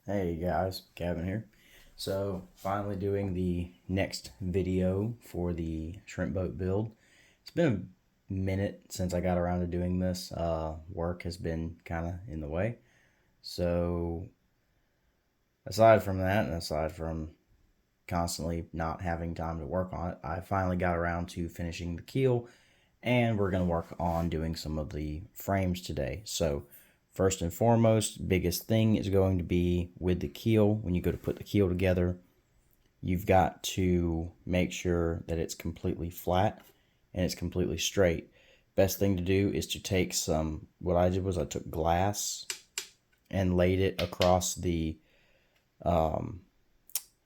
Hey guys, Gavin here. So, finally doing the next video for the shrimp boat build. It's been a minute since I got around to doing this. Work has been kind of in the way. So, aside from that, and aside from constantly not having time to work on it, I finally got around to finishing the keel, and we're going to work on doing some of the frames today. So, first and foremost, biggest thing is going to be with the keel. When you go to put the keel together, you've got to make sure that it's completely flat and it's completely straight. Best thing to do is to take some, what I did was I took glass and laid it across the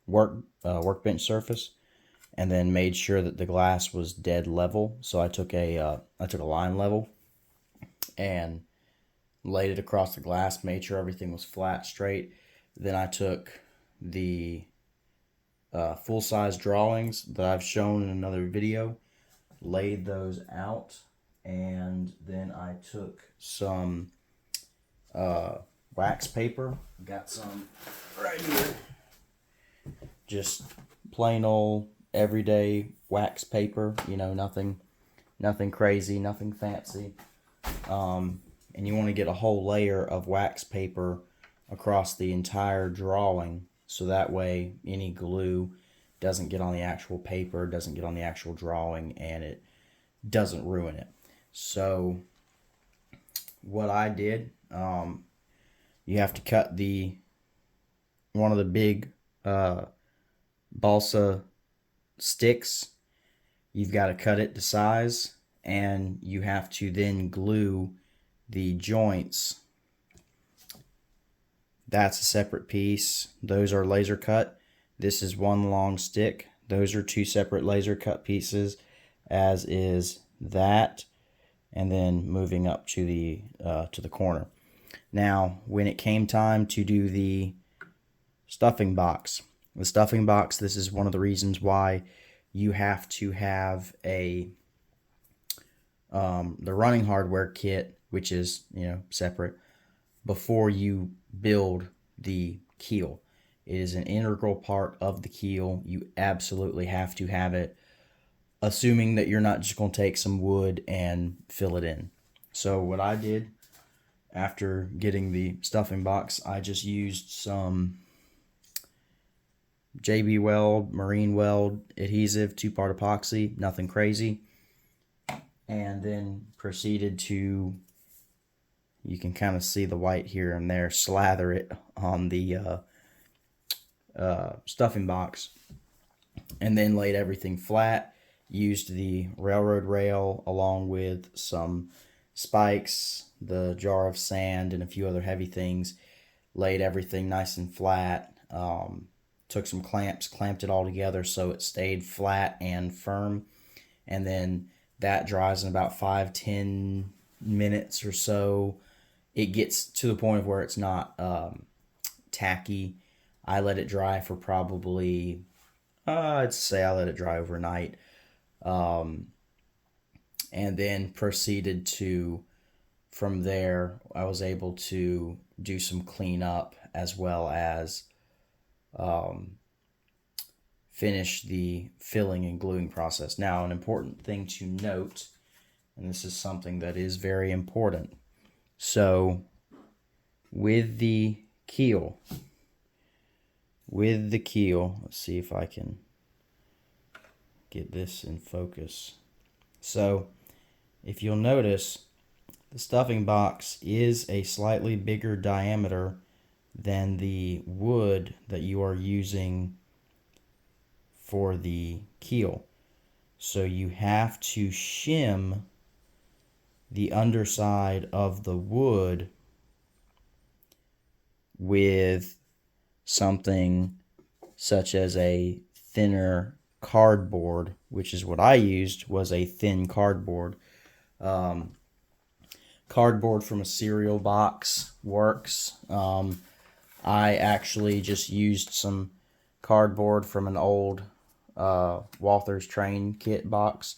workbench surface, and then made sure that the glass was dead level. So I took a line level and laid it across the glass, made sure everything was flat, straight. Then I took the full-size drawings that I've shown in another video, laid those out, and then I took some wax paper. Got some right here. Just plain old everyday wax paper. You know, nothing crazy, nothing fancy. And you want to get a whole layer of wax paper across the entire drawing, so that way any glue doesn't get on the actual paper, doesn't get on the actual drawing, and it doesn't ruin it. So what I did, you have to cut one of the big balsa sticks. You've got to cut it to size, and you have to then glue the joints. That's a separate piece. Those are laser cut. This is one long stick. Those are two separate laser cut pieces, as is that, and then moving up to the corner. Now, when it came time to do the stuffing box, this is one of the reasons why you have to have the running hardware kit, which is, separate, before you build the keel. It is an integral part of the keel. You absolutely have to have it, assuming that you're not just going to take some wood and fill it in. So what I did after getting the stuffing box, I just used some JB Weld, Marine Weld adhesive, 2-part epoxy, nothing crazy, and then proceeded to, you can kind of see the white here and there, slather it on the stuffing box, and then laid everything flat. Used the railroad rail along with some spikes, the jar of sand, and a few other heavy things. Laid everything nice and flat. Took some clamps, clamped it all together so it stayed flat and firm, and then that dries in about 5-10 minutes or so. It gets to the point of where it's not tacky. I let it dry for probably, I'd say I let it dry overnight, and then proceeded to, from there, I was able to do some cleanup as well as finish the filling and gluing process. Now, an important thing to note, and this is something that is very important. So, with the keel, let's see if I can get this in focus. So, if you'll notice, the stuffing box is a slightly bigger diameter than the wood that you are using for the keel. So you have to shim the underside of the wood with something such as a thinner cardboard, which is what I used, was a thin cardboard. Cardboard from a cereal box works. I actually just used some cardboard from an old Walther's train kit box.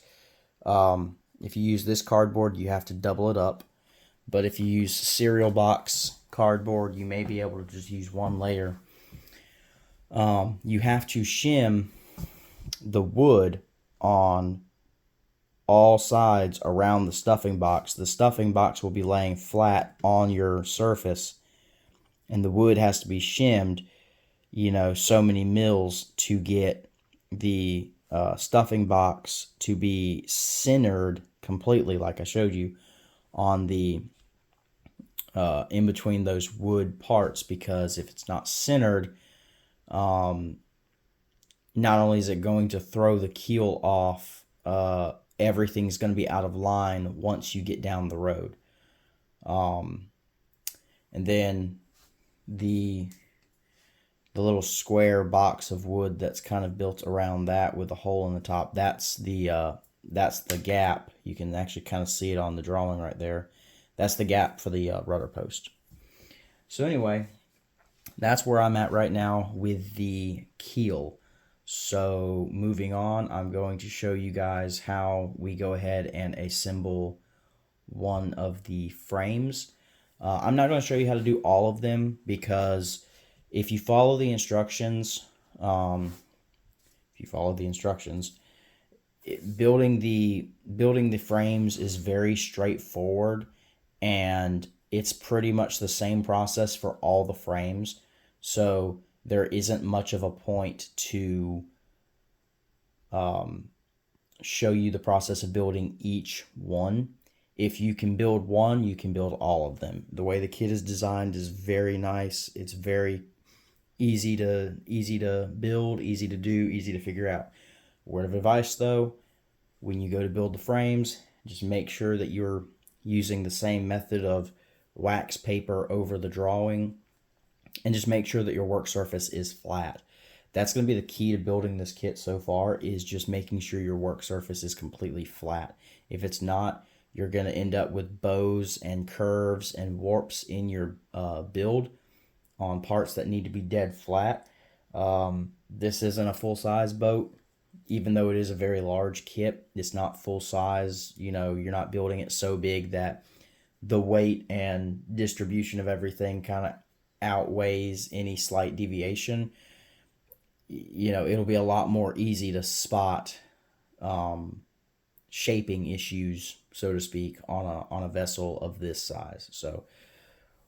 If you use this cardboard, you have to double it up. But if you use cereal box cardboard, you may be able to just use one layer. You have to shim the wood on all sides around the stuffing box. The stuffing box will be laying flat on your surface, and the wood has to be shimmed, so many mils to get the stuffing box to be centered completely, like I showed you, on the in between those wood parts, because if it's not centered, not only is it going to throw the keel off, everything's going to be out of line once you get down the road. And then the little square box of wood that's kind of built around that with a hole in the top, that's the gap. You can actually kind of see it on the drawing right there. That's the gap for the rudder post. So anyway, that's where I'm at right now with the keel. So moving on, I'm going to show you guys how we go ahead and assemble one of the frames. I'm not going to show you how to do all of them, because if you follow the instructions, building the frames is very straightforward, and it's pretty much the same process for all the frames. So there isn't much of a point to show you the process of building each one. If you can build one, you can build all of them. The way the kit is designed is very nice. It's very easy to build, easy to do, easy to figure out. Word of advice though, when you go to build the frames, just make sure that you're using the same method of wax paper over the drawing, and just make sure that your work surface is flat. That's going to be the key to building this kit so far, is just making sure your work surface is completely flat. If it's not, you're going to end up with bows and curves and warps in your build on parts that need to be dead flat. This isn't a full-size boat. Even though it is a very large kit, it's not full size. You're not building it so big that the weight and distribution of everything kind of outweighs any slight deviation. It'll be a lot more easy to spot shaping issues, so to speak, on a vessel of this size. So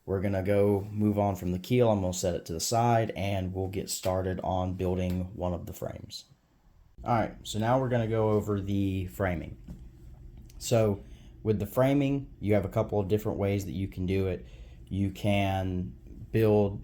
we're going to move on from the keel. I'm going to set it to the side, and we'll get started on building one of the frames. Alright, so now we're going to go over the framing. So with the framing, you have a couple of different ways that you can do it. You can build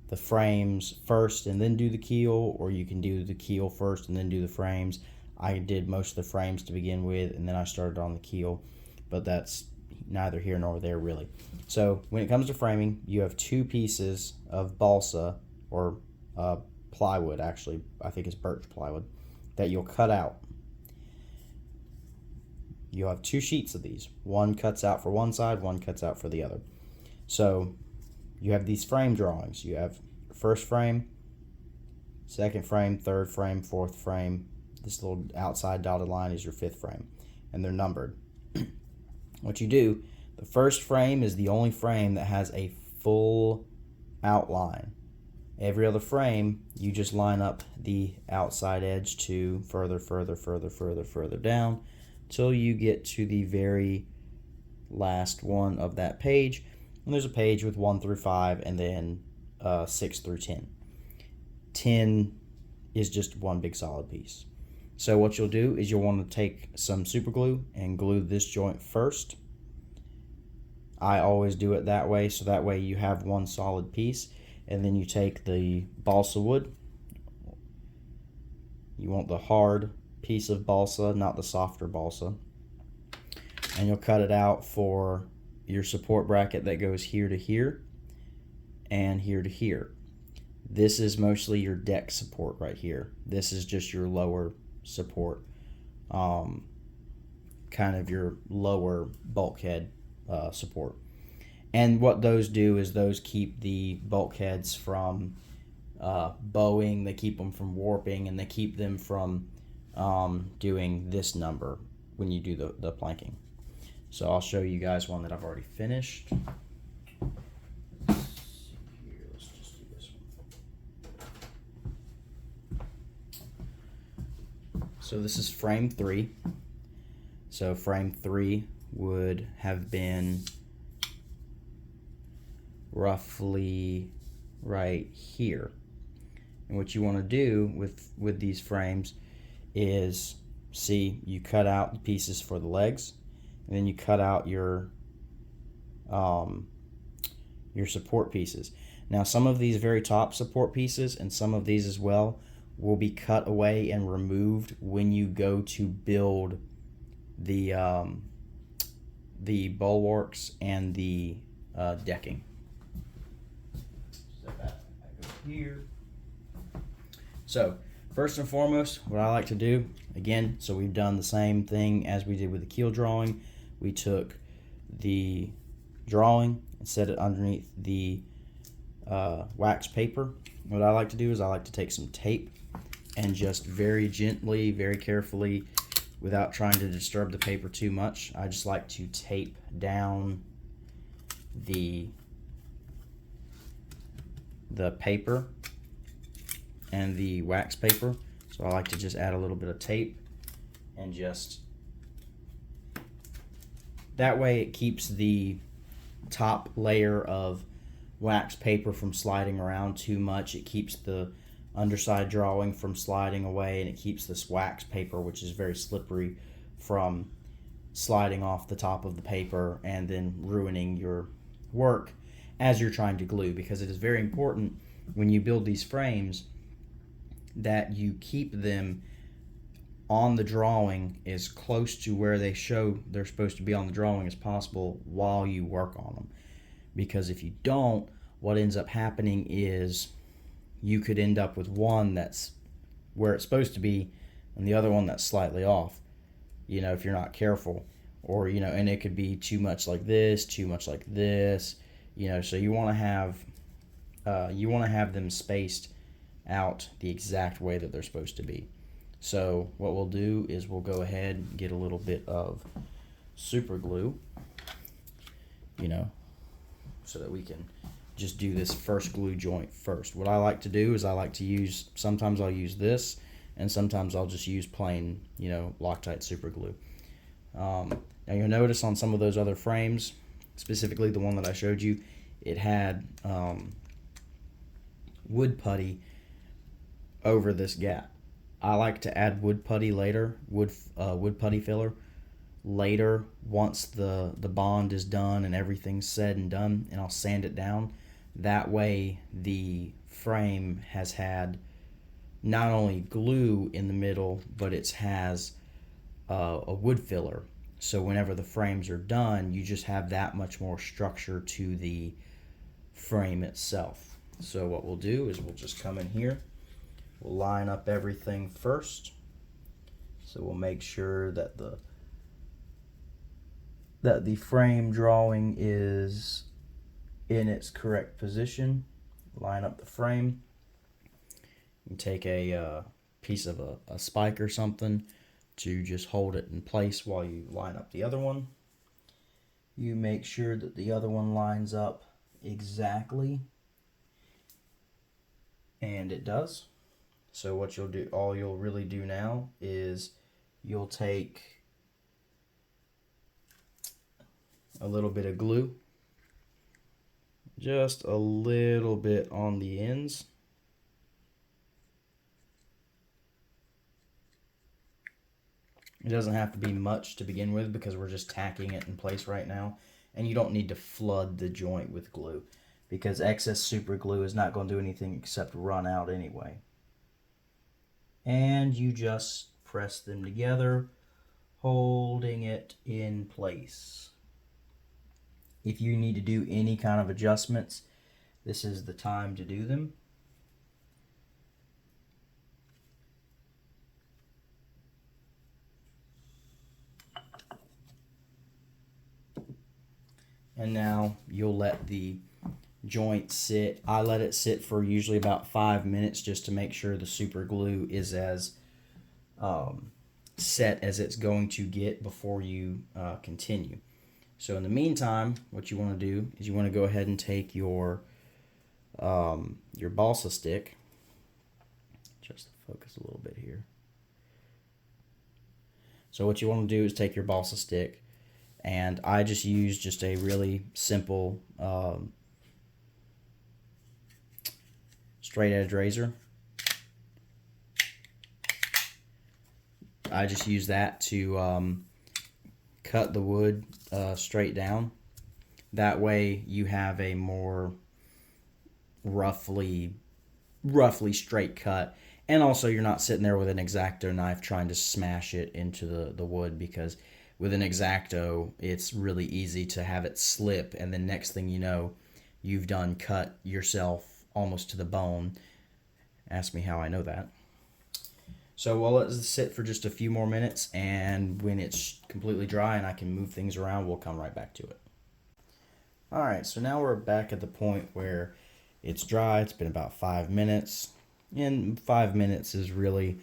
the frames first and then do the keel, or you can do the keel first and then do the frames. I did most of the frames to begin with, and then I started on the keel, but that's neither here nor there really. So when it comes to framing, you have two pieces of balsa, or plywood, actually I think it's birch plywood, that you'll cut out. You'll have two sheets of these. One cuts out for one side, one cuts out for the other. So you have these frame drawings. You have first frame, second frame, third frame, fourth frame. This little outside dotted line is your fifth frame, and they're numbered. What you do, the first frame is the only frame that has a full outline. Every other frame, you just line up the outside edge to further down till you get to the very last one of that page. And there's a page with 1 through 5, and then 6 through 10. 10 is just one big solid piece. So what you'll do is you'll want to take some super glue and glue this joint first. I always do it that way, so that way you have one solid piece. And then you take the balsa wood. You want the hard piece of balsa, not the softer balsa. And you'll cut it out for your support bracket that goes here to here and here to here. This is mostly your deck support right here. This is just your lower support, kind of your lower bulkhead support. And what those do is those keep the bulkheads from bowing, they keep them from warping, and they keep them from doing this number when you do the planking. So I'll show you guys one that I've already finished. So this is frame 3. So frame 3 would have been roughly right here. And what you want to do with these frames is, see, you cut out the pieces for the legs, and then you cut out your support pieces. Now some of these very top support pieces and some of these as well will be cut away and removed when you go to build the bulwarks and the decking. So that I go here. So first and foremost, what I like to do, again, so we've done the same thing as we did with the keel drawing. We took the drawing and set it underneath the wax paper. What I like to do is I like to take some tape and just very gently, very carefully, without trying to disturb the paper too much, I just like to tape down the paper and the wax paper. So I like to just add a little bit of tape and just, that way it keeps the top layer of wax paper from sliding around too much. It keeps the underside drawing from sliding away, and it keeps this wax paper, which is very slippery, from sliding off the top of the paper and then ruining your work as you're trying to glue, because it is very important when you build these frames that you keep them on the drawing as close to where they show they're supposed to be on the drawing as possible while you work on them. Because if you don't, what ends up happening is you could end up with one that's where it's supposed to be and the other one that's slightly off, if you're not careful. Or, and it could be too much like this, too much like this, so you want to have them spaced out the exact way that they're supposed to be. So what we'll do is we'll go ahead and get a little bit of super glue, so that we can just do this first glue joint first. What I like to do is I like to use, sometimes I'll use this, and sometimes I'll just use plain, Loctite super glue. Now you'll notice on some of those other frames, specifically the one that I showed you, it had wood putty over this gap. I like to add wood putty later, wood putty filler later, once the bond is done and everything's said and done, and I'll sand it down. That way the frame has had not only glue in the middle, but it has a wood filler. So whenever the frames are done, you just have that much more structure to the frame itself. So what we'll do is we'll just come in here, we'll line up everything first. So we'll make sure that the frame drawing is in its correct position. Line up the frame. You take a piece of a spike or something to just hold it in place while you line up the other one. You make sure that the other one lines up exactly, and it does. So what you'll do, all you'll really do now is you'll take a little bit of glue, just a little bit on the ends. It doesn't have to be much to begin with because we're just tacking it in place right now, and you don't need to flood the joint with glue because excess super glue is not going to do anything except run out anyway. And you just press them together, holding it in place. If you need to do any kind of adjustments, this is the time to do them. And now you'll let the joint sit. I let it sit for usually about 5 minutes just to make sure the super glue is as set as it's going to get before you continue. So in the meantime, what you want to do is you want to go ahead and take your balsa stick. Just focus a little bit here. So what you want to do is take your balsa stick, and I just use just a really simple straight edge razor. I just use that to cut the wood straight down. That way you have a more roughly straight cut, and also you're not sitting there with an X-Acto knife trying to smash it into the wood, because with an X-Acto it's really easy to have it slip, and then next thing you know you've done cut yourself almost to the bone. Ask me how I know that. So we'll let it sit for just a few more minutes, and when it's completely dry and I can move things around, we'll come right back to it. Alright, so now we're back at the point where it's dry. It's been about 5 minutes, and 5 minutes is really,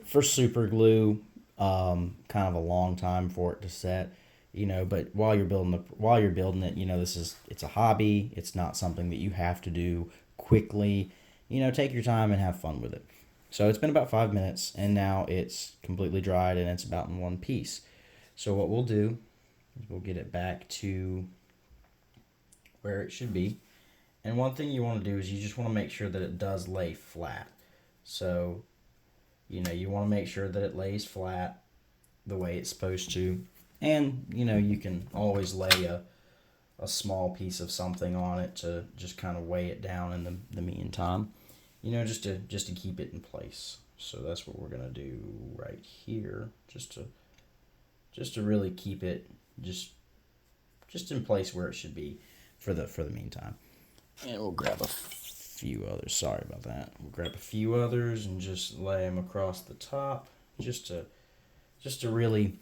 for super glue, kind of a long time for it to set, you know. But while you're building it, you know, it's a hobby. It's not something that you have to do quickly. You know, take your time and have fun with it. So it's been about 5 minutes, and now it's completely dried and it's about in one piece. So what we'll do is we'll get it back to where it should be. And one thing you want to do is you just want to make sure that it does lay flat. So, you know, you want to make sure that it lays flat the way it's supposed to. And, you know, you can always lay a small piece of something on it to just kind of weigh it down in the meantime. You know, just to keep it in place. So that's what we're going to do right here. Just to really keep it just in place where it should be for the meantime. And we'll grab a few others. Sorry about that. We'll grab a few others and just lay them across the top, just to really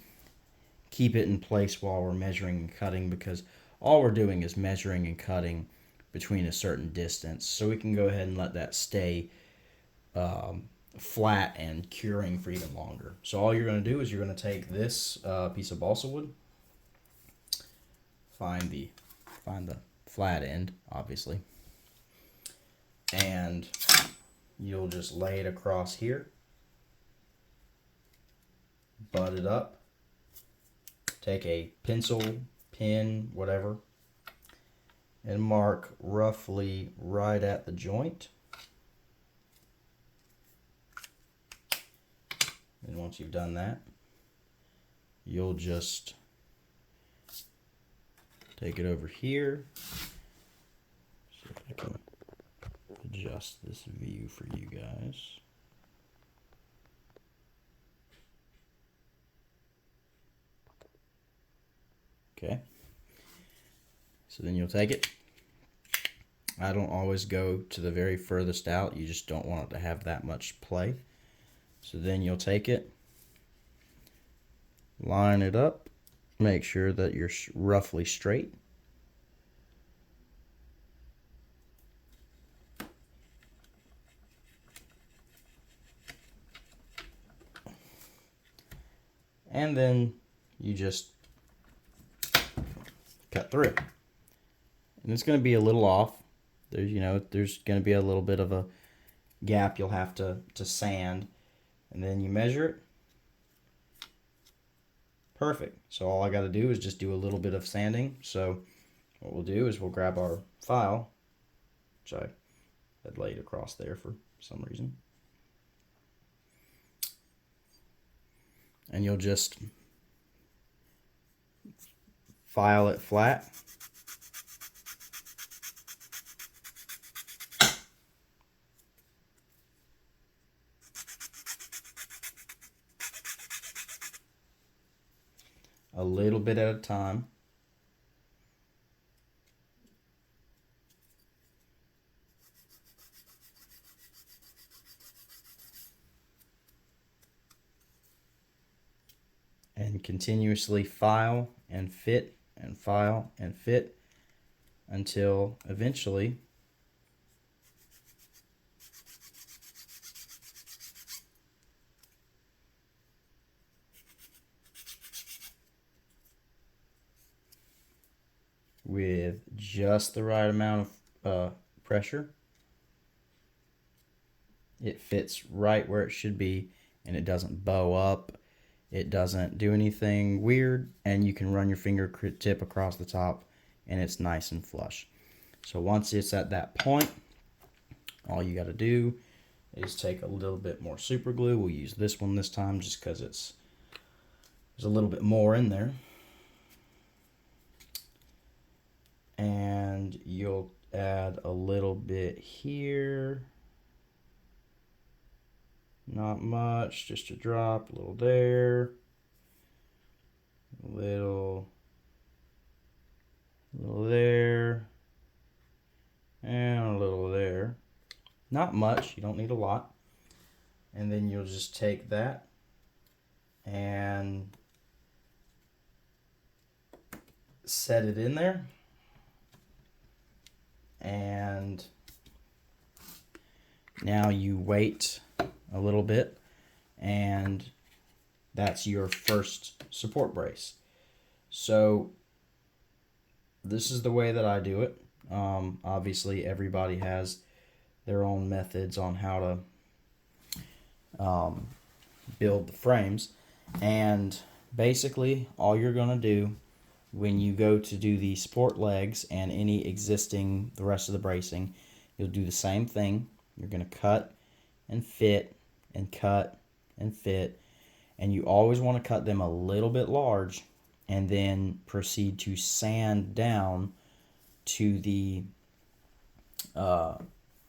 keep it in place while we're measuring and cutting, because all we're doing is measuring and cutting between a certain distance. So we can go ahead and let that stay flat and curing for even longer. So all you're going to do is you're going to take this piece of balsa wood, find the flat end, obviously, and you'll just lay it across here, butt it up, take a pencil, pen, whatever, and mark roughly right at the joint. And once you've done that, you'll just take it over here. See if I can adjust this view for you guys. Okay. So then you'll take it. I don't always go to the very furthest out. You just don't want it to have that much play. So then you'll take it, line it up, make sure that you're roughly straight. And then you just cut through it. And it's going to be a little off. There's going to be a little bit of a gap you'll have to sand. And then you measure it. Perfect. So all I got to do is just do a little bit of sanding. So what we'll do is we'll grab our file, which I had laid across there for some reason. And you'll just file it flat. A little bit at a time. And continuously file and fit and file and fit until eventually with just the right amount of pressure, it fits right where it should be, and it doesn't bow up. It doesn't do anything weird, and you can run your fingertip across the top and it's nice and flush. So once it's at that point, all you got to do is take a little bit more super glue. We'll use this one this time just because there's a little bit more in there. And you'll add a little bit here. Not much, just a drop, a little there, a little there, and a little there. Not much, you don't need a lot. And then you'll just take that and set it in there. And now you wait a little bit, and that's your first support brace. So this is the way that I do it. Obviously everybody has their own methods on how to build the frames, and basically all you're going to do when you go to do the support legs and the rest of the bracing, you'll do the same thing. You're going to cut and fit and cut and fit, and you always want to cut them a little bit large and then proceed to sand down to the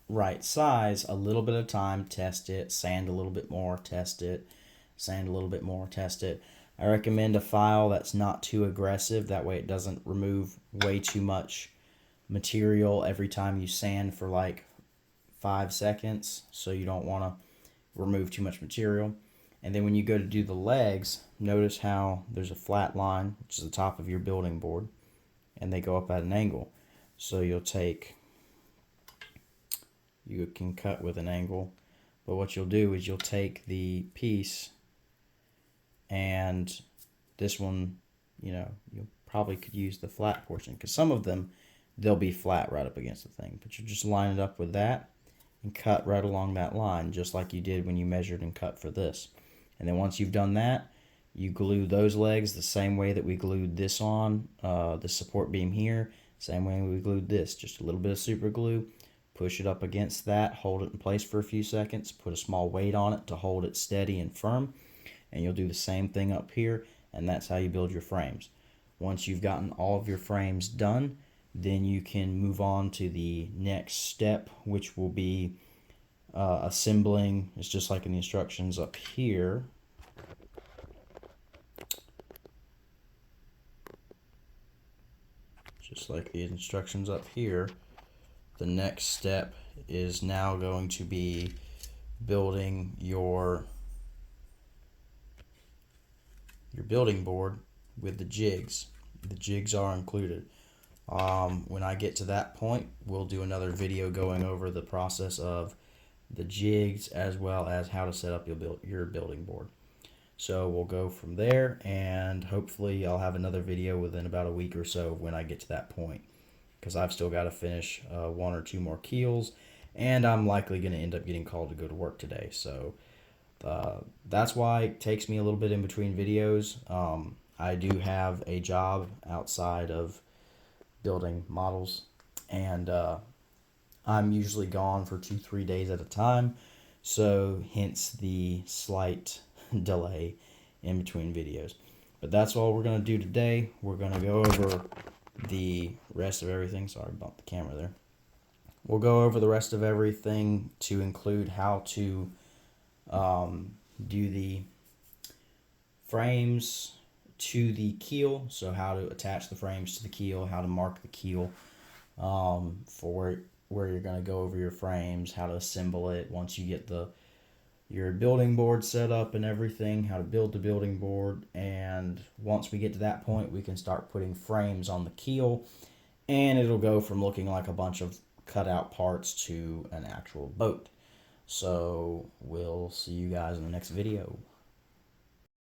right size a little bit at a time. Test it, sand a little bit more, test it, sand a little bit more, test it. I recommend a file that's not too aggressive, that way it doesn't remove way too much material every time you sand for like 5 seconds, so you don't want to remove too much material. And then when you go to do the legs, notice how there's a flat line, which is the top of your building board, and they go up at an angle. So you can cut with an angle, but what you'll do is you'll take the piece, and this one, you probably could use the flat portion, because some of them, they'll be flat right up against the thing, but you just line it up with that and cut right along that line, just like you did when you measured and cut for this. And then once you've done that, you glue those legs the same way that we glued this on, the support beam here, same way we glued this, just a little bit of super glue, push it up against that, hold it in place for a few seconds, put a small weight on it to hold it steady and firm, and you'll do the same thing up here, and that's how you build your frames. Once you've gotten all of your frames done, then you can move on to the next step, which will be assembling. It's just like in the instructions up here. Just like the instructions up here, the next step is now going to be building your building board with the jigs. The jigs are included. When I get to that point, we'll do another video going over the process of the jigs as well as how to set up your building board. So we'll go from there, and hopefully I'll have another video within about a week or so when I get to that point, because I've still got to finish 1 or 2 more keels, and I'm likely going to end up getting called to go to work today. So that's why it takes me a little bit in between videos. I do have a job outside of building models, and I'm usually gone for 2-3 days at a time, so hence the slight delay in between videos. But that's all we're going to do today. We're going to go over the rest of everything. Sorry, bumped the camera there. We'll go over the rest of everything to include how to do the frames to the keel, so how to attach the frames to the keel, how to mark the keel for where you're going to go over your frames, how to assemble it once you get your building board set up and everything, how to build the building board. And once we get to that point, we can start putting frames on the keel, and it'll go from looking like a bunch of cut out parts to an actual boat. So we'll see you guys in the next video.